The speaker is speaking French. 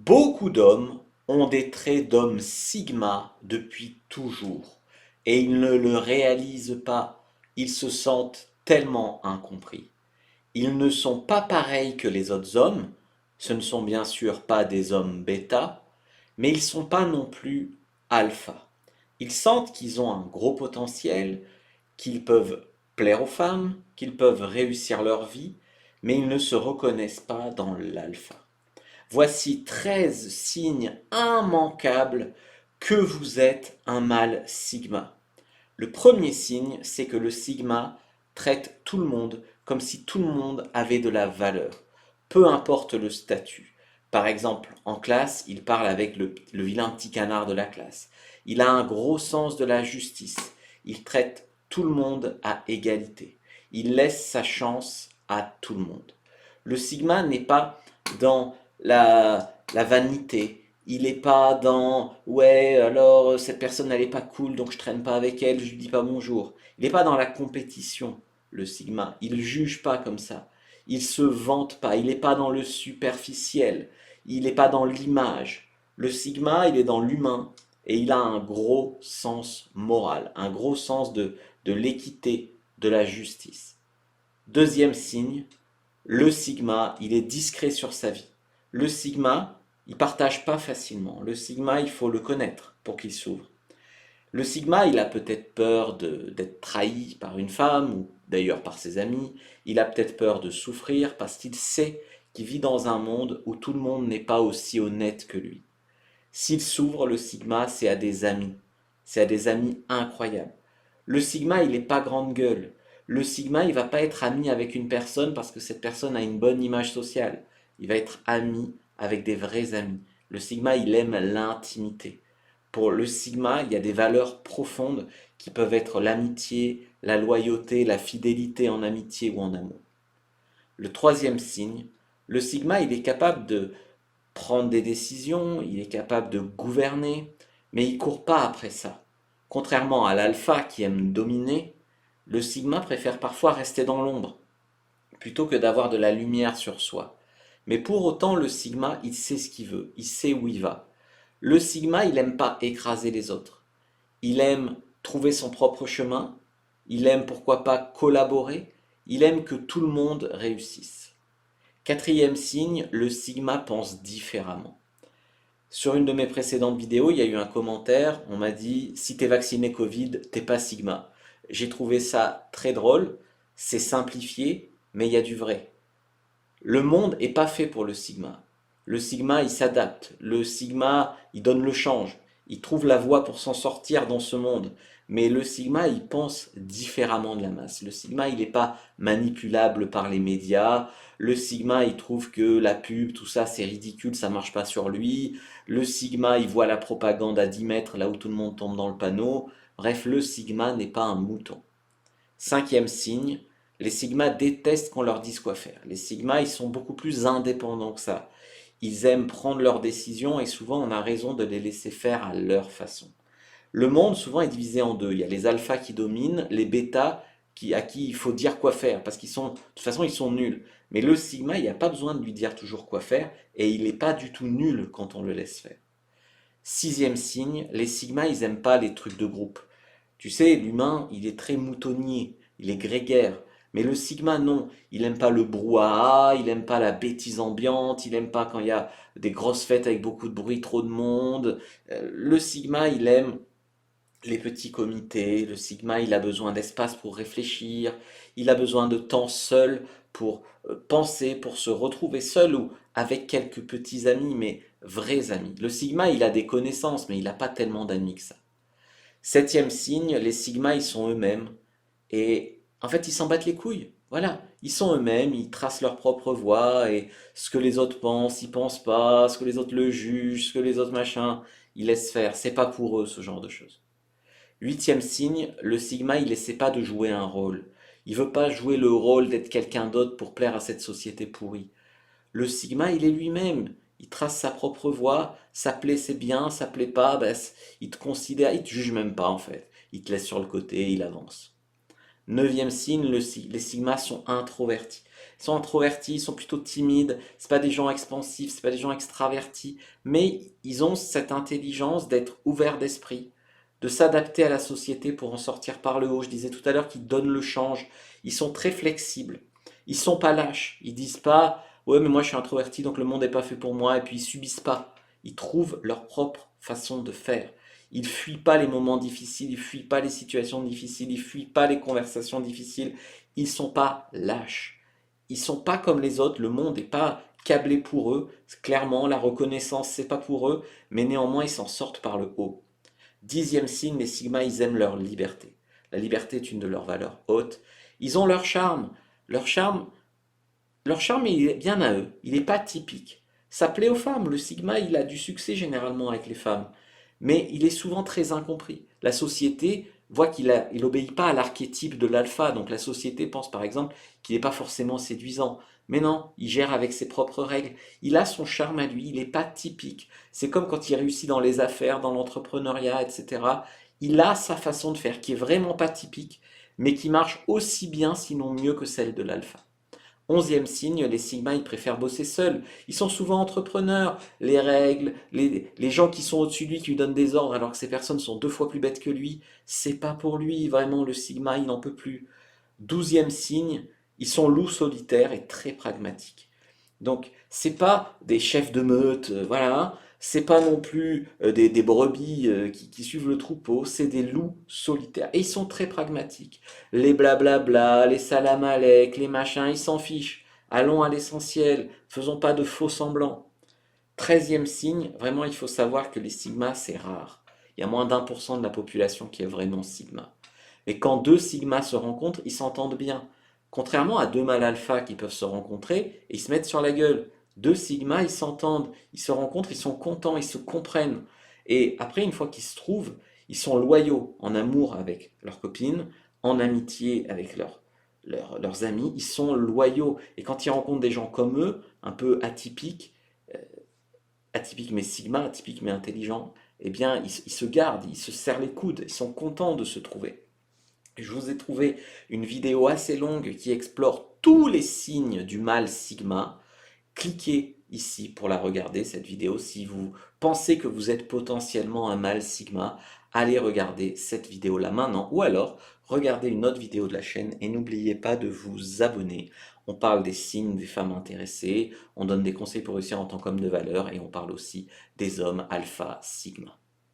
Beaucoup d'hommes ont des traits d'homme sigma depuis toujours et ils ne le réalisent pas. Ils se sentent tellement incompris. Ils ne sont pas pareils que les autres hommes. Ce ne sont bien sûr pas des hommes bêta, mais ils ne sont pas non plus alpha. Ils sentent qu'ils ont un gros potentiel, qu'ils peuvent plaire aux femmes, qu'ils peuvent réussir leur vie, mais ils ne se reconnaissent pas dans l'alpha. Voici 13 signes immanquables que vous êtes un mâle sigma. Le premier signe, c'est que le sigma traite tout le monde comme si tout le monde avait de la valeur, peu importe le statut. Par exemple, en classe, il parle avec le vilain petit canard de la classe. Il a un gros sens de la justice. Il traite tout le monde à égalité. Il laisse sa chance à tout le monde. Le sigma n'est pas dans la vanité. Il n'est pas dans ouais, alors cette personne elle est pas cool donc je traîne pas avec elle, je lui dis pas bonjour. Il n'est pas dans la compétition, le sigma. Il juge pas comme ça. Il se vante pas. Il n'est pas dans le superficiel. Il n'est pas dans l'image. Le sigma, il est dans l'humain et il a un gros sens moral, un gros sens de l'équité, de la justice. Deuxième signe, le sigma, il est discret sur sa vie. Le sigma, il partage pas facilement. Le sigma, il faut le connaître pour qu'il s'ouvre. Le sigma, il a peut-être peur d'être trahi par une femme, ou d'ailleurs par ses amis. Il a peut-être peur de souffrir parce qu'il sait qu'il vit dans un monde où tout le monde n'est pas aussi honnête que lui. S'il s'ouvre, le sigma, c'est à des amis. C'est à des amis incroyables. Le sigma, il n'est pas grande gueule. Le sigma, il va pas être ami avec une personne parce que cette personne a une bonne image sociale. Il va être ami avec des vrais amis. Le sigma, il aime l'intimité. Pour le sigma, il y a des valeurs profondes qui peuvent être l'amitié, la loyauté, la fidélité en amitié ou en amour. Le troisième signe, le sigma, il est capable de prendre des décisions, il est capable de gouverner, mais il ne court pas après ça. Contrairement à l'alpha qui aime dominer, le sigma préfère parfois rester dans l'ombre, plutôt que d'avoir de la lumière sur soi. Mais pour autant, le sigma, il sait ce qu'il veut, il sait où il va. Le sigma, il n'aime pas écraser les autres. Il aime trouver son propre chemin, il aime pourquoi pas collaborer, il aime que tout le monde réussisse. Quatrième signe, le sigma pense différemment. Sur une de mes précédentes vidéos, il y a eu un commentaire, on m'a dit si t'es vacciné Covid, t'es pas sigma. J'ai trouvé ça très drôle, c'est simplifié, mais il y a du vrai. Le monde est pas fait pour le sigma. Le sigma, il s'adapte. Le sigma, il donne le change. Il trouve la voie pour s'en sortir dans ce monde. Mais le sigma, il pense différemment de la masse. Le sigma, il n'est pas manipulable par les médias. Le sigma, il trouve que la pub, tout ça, c'est ridicule, ça marche pas sur lui. Le sigma, il voit la propagande à 10 mètres là où tout le monde tombe dans le panneau. Bref, le sigma n'est pas un mouton. Cinquième signe, les sigmas détestent qu'on leur dise quoi faire. Les sigmas, ils sont beaucoup plus indépendants que ça. Ils aiment prendre leurs décisions et souvent on a raison de les laisser faire à leur façon. Le monde souvent est divisé en deux. Il y a les alphas qui dominent, les bêtas à qui il faut dire quoi faire parce qu'ils sont, de toute façon, ils sont nuls. Mais le sigma, il n'y a pas besoin de lui dire toujours quoi faire et il n'est pas du tout nul quand on le laisse faire. Sixième signe, les sigmas, ils n'aiment pas les trucs de groupe. Tu sais, l'humain, il est très moutonnier, il est grégaire. Mais le sigma, non. Il n'aime pas le brouhaha, il n'aime pas la bêtise ambiante, il n'aime pas quand il y a des grosses fêtes avec beaucoup de bruit, trop de monde. Le sigma, il aime les petits comités. Le sigma, il a besoin d'espace pour réfléchir. Il a besoin de temps seul pour penser, pour se retrouver seul ou avec quelques petits amis, mais vrais amis. Le sigma, il a des connaissances, mais il n'a pas tellement d'amis que ça. Septième signe, les sigmas, ils sont eux-mêmes. Et en fait, ils s'en battent les couilles. Voilà, ils sont eux-mêmes, ils tracent leur propre voie, et ce que les autres pensent, ils pensent pas, ce que les autres le jugent, ce que les autres machins, ils laissent faire. C'est pas pour eux, ce genre de choses. Huitième signe, le sigma, il essaie pas de jouer un rôle. Il veut pas jouer le rôle d'être quelqu'un d'autre pour plaire à cette société pourrie. Le sigma, il est lui-même. Il trace sa propre voie. Ça plaît, c'est bien. Ça plaît pas, ben, il te considère, il te juge même pas en fait. Il te laisse sur le côté, il avance. Neuvième signe, les sigmas sont introvertis. Ils sont introvertis, ils sont plutôt timides, c'est pas des gens expansifs, c'est pas des gens extravertis, mais ils ont cette intelligence d'être ouverts d'esprit, de s'adapter à la société pour en sortir par le haut. Je disais tout à l'heure qu'ils donnent le change. Ils sont très flexibles. Ils sont pas lâches. Ils disent pas ouais mais moi je suis introverti donc le monde n'est pas fait pour moi et puis ils subissent pas. Ils trouvent leur propre façon de faire. Ils fuient pas les moments difficiles, ils fuient pas les situations difficiles, ils fuient pas les conversations difficiles. Ils sont pas lâches. Ils sont pas comme les autres. Le monde n'est pas câblé pour eux. Clairement, la reconnaissance c'est pas pour eux, mais néanmoins ils s'en sortent par le haut. Dixième signe, les Sigma, ils aiment leur liberté. La liberté est une de leurs valeurs hautes. Ils ont leur charme. Leur charme, leur charme, il est bien à eux. Il n'est pas typique. Ça plaît aux femmes. Le Sigma, il a du succès généralement avec les femmes. Mais il est souvent très incompris. La société voit il obéit pas à l'archétype de l'alpha. Donc la société pense par exemple qu'il n'est pas forcément séduisant. Mais non, il gère avec ses propres règles. Il a son charme à lui. Il n'est pas typique. C'est comme quand il réussit dans les affaires, dans l'entrepreneuriat, etc. Il a sa façon de faire qui est vraiment pas typique, mais qui marche aussi bien, sinon mieux que celle de l'alpha. Onzième signe, les Sigma, ils préfèrent bosser seuls. Ils sont souvent entrepreneurs. Les règles, les gens qui sont au-dessus de lui, qui lui donnent des ordres alors que ces personnes sont deux fois plus bêtes que lui, c'est pas pour lui. Vraiment, le Sigma, il n'en peut plus. Douzième signe, ils sont loups solitaires et très pragmatiques. Donc, c'est pas des chefs de meute, voilà. C'est pas non plus des brebis qui suivent le troupeau, c'est des loups solitaires. Et ils sont très pragmatiques. Les blablabla, les salam alek, les machins, ils s'en fichent. Allons à l'essentiel, faisons pas de faux semblants. Treizième signe, vraiment il faut savoir que les sigmas c'est rare. Il y a moins d'1% de la population qui est vraiment sigma. Et quand deux sigmas se rencontrent, ils s'entendent bien. Contrairement à deux mâles alpha qui peuvent se rencontrer et ils se mettent sur la gueule. Deux sigmas, ils s'entendent, ils se rencontrent, ils sont contents, ils se comprennent. Et après, une fois qu'ils se trouvent, ils sont loyaux en amour avec leurs copines, en amitié avec leurs amis, ils sont loyaux. Et quand ils rencontrent des gens comme eux, un peu atypiques, euh, atypiques mais sigma, atypiques mais intelligents, eh bien, ils se gardent, ils se serrent les coudes, ils sont contents de se trouver. Je vous ai trouvé une vidéo assez longue qui explore tous les signes du mâle sigma. Cliquez ici pour la regarder, cette vidéo. Si vous pensez que vous êtes potentiellement un mâle sigma, allez regarder cette vidéo-là maintenant. Ou alors, regardez une autre vidéo de la chaîne et n'oubliez pas de vous abonner. On parle des signes des femmes intéressées, on donne des conseils pour réussir en tant qu'homme de valeur et on parle aussi des hommes alpha sigma.